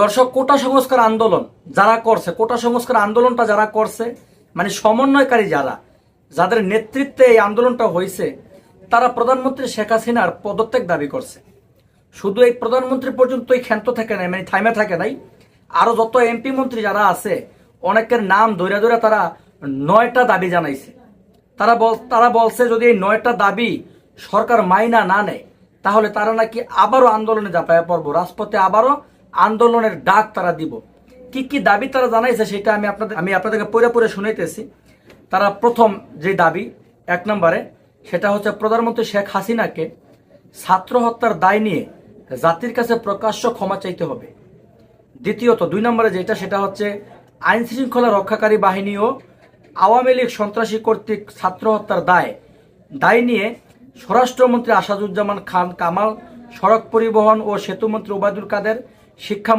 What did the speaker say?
দর্শক, কোটা সংস্কার আন্দোলন যারা করছে, কোটা সংস্কার আন্দোলনটা যারা করছে, মানে সমন্বয়কারী যারা, যাদের নেতৃত্বে এই আন্দোলনটা হয়েছে, তারা প্রধানমন্ত্রী শেখ হাসিনার পদত্যাগ দাবি করছে। শুধু এই প্রধানমন্ত্রী পর্যন্তই ক্ষান্ত থাকে নাই, মানে থাইমা থাকে নাই। আরো যত এমপি মন্ত্রী যারা আছে, অনেকের নাম ধরে ধরে তারা 9টা দাবি জানাইছে। তারা বলছে যদি এই 9টা দাবি সরকার মাইনা না নেয়, তাহলে তারা নাকি আবারও আন্দোলনে ঝাঁপায় পড়বো, রাজপথে আবারও আন্দোলনের ডাক তারা দিব। কি কি দাবি তারা জানাইছে সেটা আমি আপনাদেরকে পড়ে পড়ে শুনাইতেছি। তারা প্রথম যে দাবি 1 নম্বরে, সেটা হচ্ছে প্রধানমন্ত্রী শেখ হাসিনাকে ছাত্র হত্যার দায় নিয়ে জাতির কাছে প্রকাশ্য ক্ষমা চাইতে হবে। দ্বিতীয়ত 2 নম্বরে যেটা, সেটা হচ্ছে আইন শৃঙ্খলা রক্ষাকারী বাহিনী ও আওয়ামী লীগ সন্ত্রাসী কর্তৃক ছাত্র হত্যার দায় নিয়ে স্বরাষ্ট্রমন্ত্রী আসাদুজ্জামান খান কামাল, সড়ক পরিবহন ও সেতুমন্ত্রী ওবায়দুল কাদের, শিক্ষা